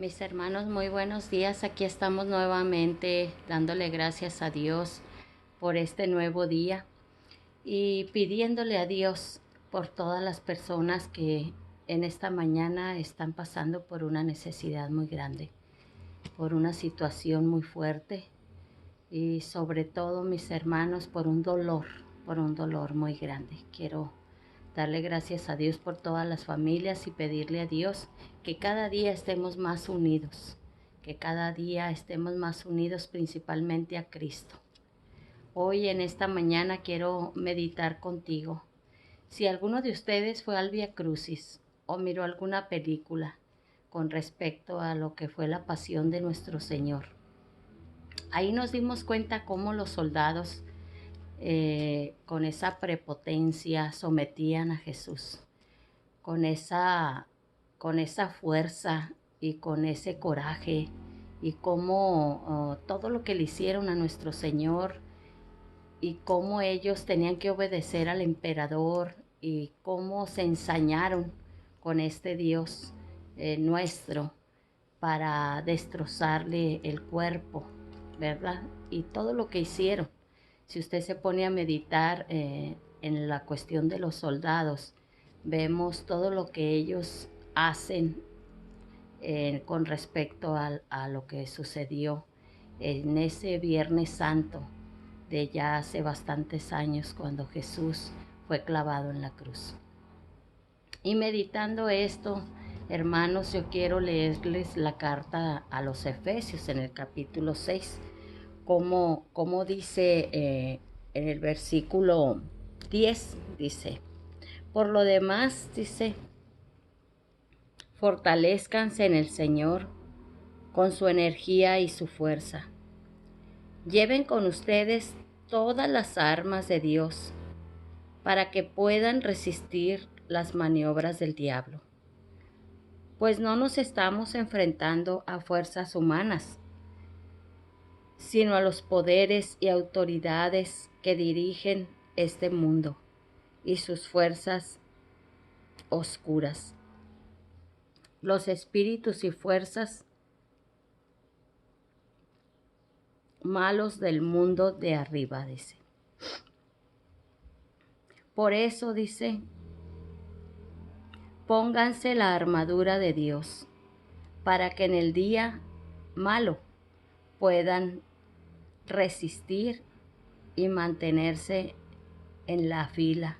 Mis hermanos, muy buenos días. Aquí estamos nuevamente dándole gracias a Dios por este nuevo día y pidiéndole a Dios por todas las personas que en esta mañana están pasando por una necesidad muy grande, por una situación muy fuerte y sobre todo, mis hermanos, por un dolor muy grande. Quiero darle gracias a Dios por todas las familias y pedirle a Dios que cada día estemos más unidos, que cada día estemos más unidos principalmente a Cristo. Hoy en esta mañana quiero meditar contigo. Si alguno de ustedes fue al Vía Crucis o miró alguna película con respecto a lo que fue la pasión de nuestro Señor, ahí nos dimos cuenta cómo los soldados con esa prepotencia sometían a Jesús, con esa, con esa fuerza y con ese coraje y cómo todo lo que le hicieron a nuestro Señor y cómo ellos tenían que obedecer al emperador y cómo se ensañaron con este Dios nuestro para destrozarle el cuerpo, ¿verdad? Y todo lo que hicieron. Si usted se pone a meditar en la cuestión de los soldados, vemos todo lo que ellos hacen con respecto a lo que sucedió en ese Viernes Santo de ya hace bastantes años cuando Jesús fue clavado en la cruz. Y meditando esto, hermanos, yo quiero leerles la carta a los Efesios en el capítulo 6, como dice en el versículo 10, dice, por lo demás, dice, fortalezcanse en el Señor con su energía y su fuerza. Lleven con ustedes todas las armas de Dios para que puedan resistir las maniobras del diablo. Pues no nos estamos enfrentando a fuerzas humanas, sino a los poderes y autoridades que dirigen este mundo y sus fuerzas oscuras. Los espíritus y fuerzas malos del mundo de arriba, dice. Por eso, dice, pónganse la armadura de Dios para que en el día malo puedan resistir y mantenerse en la fila,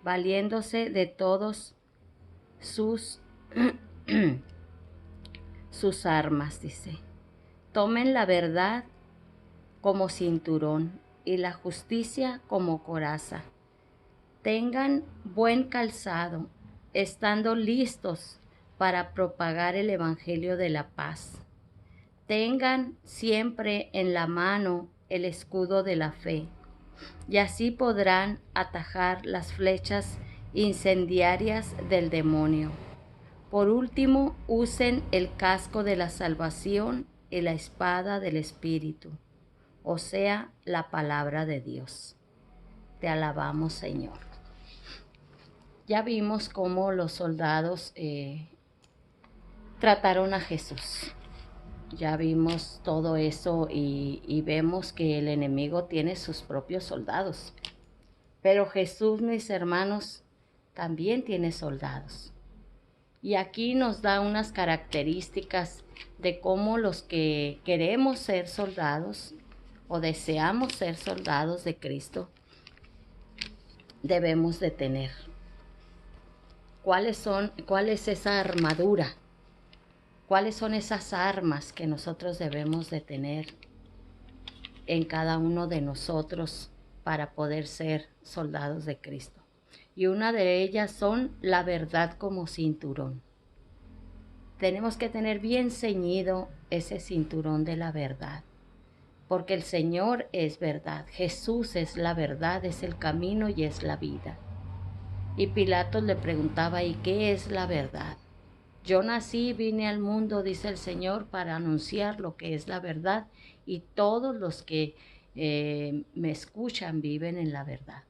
valiéndose de todos sus, sus armas, dice. Tomen la verdad como cinturón y la justicia como coraza. Tengan buen calzado, estando listos para propagar el evangelio de la paz. Tengan siempre en la mano el escudo de la fe, y así podrán atajar las flechas incendiarias del demonio. Por último, usen el casco de la salvación y la espada del Espíritu, o sea, la palabra de Dios. Te alabamos, Señor. Ya vimos cómo los soldados trataron a Jesús. Ya vimos todo eso y vemos que el enemigo tiene sus propios soldados. Pero Jesús, mis hermanos, también tiene soldados. Y aquí nos da unas características de cómo los que queremos ser soldados o deseamos ser soldados de Cristo debemos de tener. ¿Cuál es esa armadura? ¿Cuáles son esas armas que nosotros debemos de tener en cada uno de nosotros para poder ser soldados de Cristo? Y una de ellas son la verdad como cinturón. Tenemos que tener bien ceñido ese cinturón de la verdad, porque el Señor es verdad, Jesús es la verdad, es el camino y es la vida. Y Pilatos le preguntaba, ¿y qué es la verdad? Yo nací, vine al mundo, dice el Señor, para anunciar lo que es la verdad, y todos los que me escuchan viven en la verdad.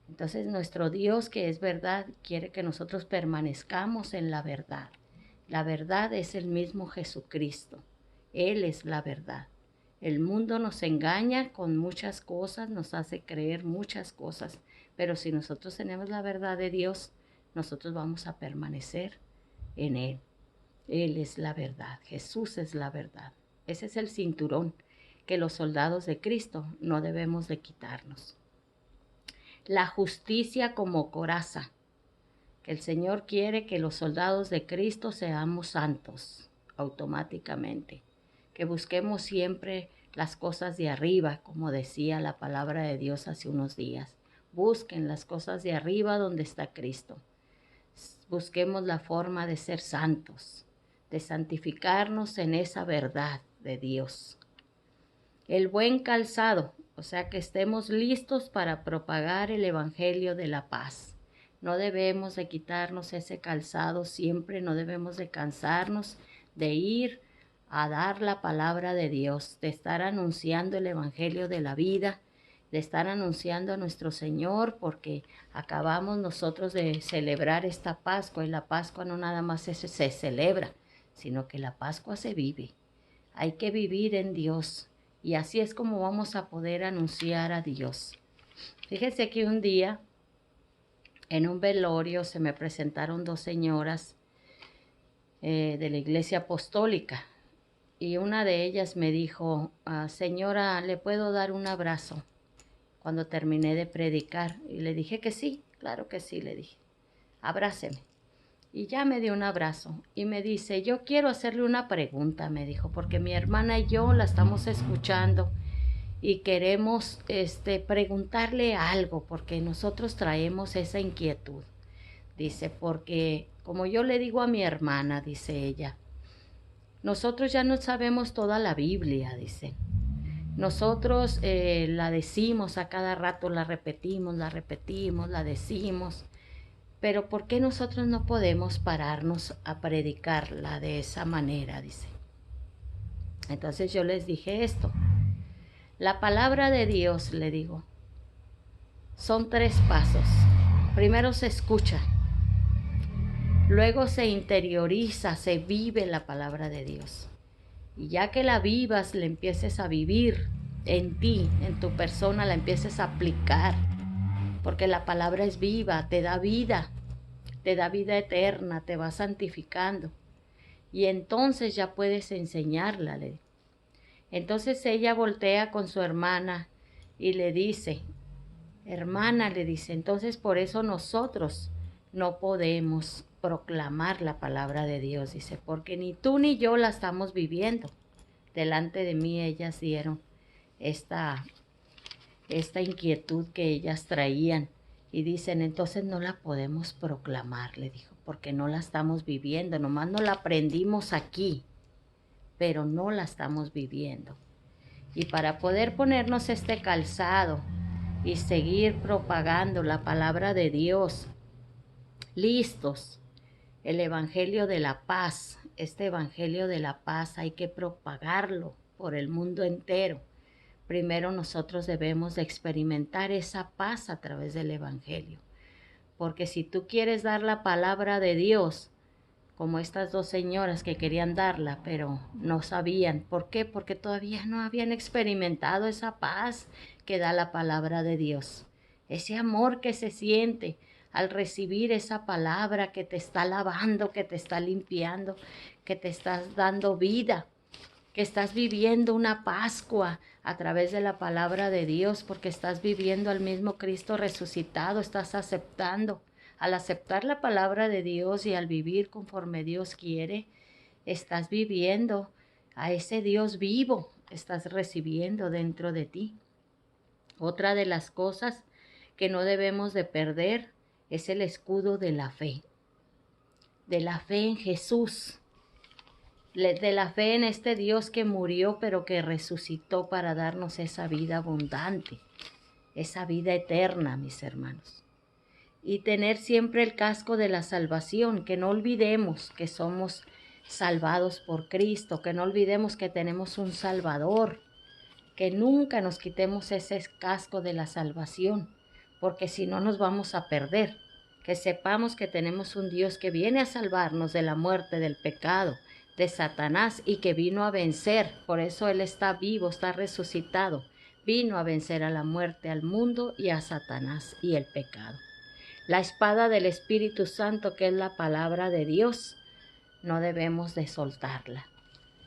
Entonces nuestro Dios, que es verdad, quiere que nosotros permanezcamos en la verdad, La verdad es el mismo Jesucristo. Él es la verdad. El mundo nos engaña con muchas cosas, nos hace creer muchas cosas, pero si nosotros tenemos la verdad de Dios, nosotros vamos a permanecer en Él. Él es la verdad, Jesús es la verdad. Ese es el cinturón que los soldados de Cristo no debemos de quitarnos. La justicia como coraza, que el Señor quiere que los soldados de Cristo seamos santos automáticamente, que busquemos siempre las cosas de arriba, como decía la palabra de Dios hace unos días. Busquen las cosas de arriba donde está Cristo. Busquemos la forma de ser santos, de santificarnos en esa verdad de Dios. El buen calzado, o sea que estemos listos para propagar el evangelio de la paz. No debemos de quitarnos ese calzado siempre, no debemos de cansarnos de ir a dar la palabra de Dios, de estar anunciando el evangelio de la vida, de estar anunciando a nuestro Señor, porque acabamos nosotros de celebrar esta Pascua, y la Pascua no nada más se celebra, sino que la Pascua se vive. Hay que vivir en Dios, y así es como vamos a poder anunciar a Dios. Fíjese que un día en un velorio se me presentaron dos señoras de la iglesia apostólica, y una de ellas me dijo, señora, ¿le puedo dar un abrazo? Cuando terminé de predicar, y le dije que sí, claro que sí, le dije, abráceme. Y ya me dio un abrazo y me dice, yo quiero hacerle una pregunta, me dijo, porque mi hermana y yo la estamos escuchando y queremos preguntarle algo, porque nosotros traemos esa inquietud. Dice, porque como yo le digo a mi hermana, dice ella, nosotros ya no sabemos toda la Biblia, dice. Nosotros la decimos a cada rato, la repetimos, la decimos. Pero ¿por qué nosotros no podemos pararnos a predicarla de esa manera? Dice. Entonces yo les dije esto. La palabra de Dios, le digo, son 3 pasos. Primero se escucha. Luego se interioriza, se vive la palabra de Dios. Y ya que la vivas, la empieces a vivir en ti, en tu persona, la empieces a aplicar. Porque la palabra es viva, te da vida eterna, te va santificando. Y entonces ya puedes enseñarla. Entonces ella voltea con su hermana y le dice, hermana, le dice, entonces por eso nosotros no podemos proclamar la palabra de Dios, dice, porque ni tú ni yo la estamos viviendo. Delante de mí ellas dieron esta inquietud que ellas traían y dicen, entonces no la podemos proclamar, le dijo, porque no la estamos viviendo, nomás no la aprendimos aquí, pero no la estamos viviendo. Y para poder ponernos este calzado y seguir propagando la palabra de Dios, listos, el evangelio de la paz, este evangelio de la paz hay que propagarlo por el mundo entero. Primero nosotros debemos de experimentar esa paz a través del evangelio. Porque si tú quieres dar la palabra de Dios, como estas dos señoras que querían darla, pero no sabían. ¿Por qué? Porque todavía no habían experimentado esa paz que da la palabra de Dios. Ese amor que se siente al recibir esa palabra que te está lavando, que te está limpiando, que te estás dando vida, que estás viviendo una Pascua a través de la palabra de Dios, porque estás viviendo al mismo Cristo resucitado, estás aceptando. Al aceptar la palabra de Dios y al vivir conforme Dios quiere, estás viviendo a ese Dios vivo, estás recibiendo dentro de ti. Otra de las cosas que no debemos de perder es el escudo de la fe en Jesús, de la fe en este Dios que murió pero que resucitó para darnos esa vida abundante, esa vida eterna, mis hermanos. Y tener siempre el casco de la salvación, que no olvidemos que somos salvados por Cristo, que no olvidemos que tenemos un Salvador, que nunca nos quitemos ese casco de la salvación, porque si no nos vamos a perder, que sepamos que tenemos un Dios que viene a salvarnos de la muerte, del pecado, de Satanás y que vino a vencer. Por eso Él está vivo, está resucitado. Vino a vencer a la muerte, al mundo y a Satanás y el pecado. La espada del Espíritu Santo, que es la palabra de Dios, no debemos de soltarla,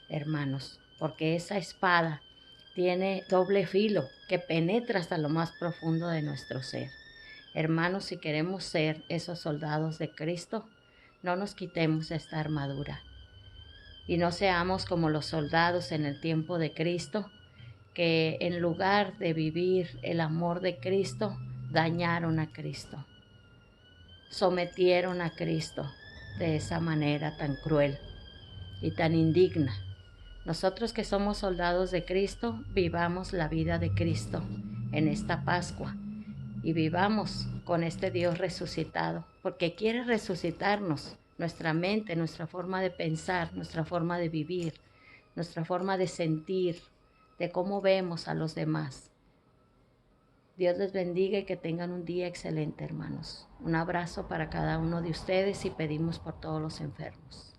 hermanos, porque esa espada tiene doble filo que penetra hasta lo más profundo de nuestro ser. Hermanos, si queremos ser esos soldados de Cristo, no nos quitemos esta armadura y no seamos como los soldados en el tiempo de Cristo, que en lugar de vivir el amor de Cristo, dañaron a Cristo, sometieron a Cristo de esa manera tan cruel y tan indigna. Nosotros que somos soldados de Cristo, vivamos la vida de Cristo en esta Pascua y vivamos con este Dios resucitado, porque quiere resucitarnos nuestra mente, nuestra forma de pensar, nuestra forma de vivir, nuestra forma de sentir, de cómo vemos a los demás. Dios les bendiga y que tengan un día excelente, hermanos. Un abrazo para cada uno de ustedes y pedimos por todos los enfermos.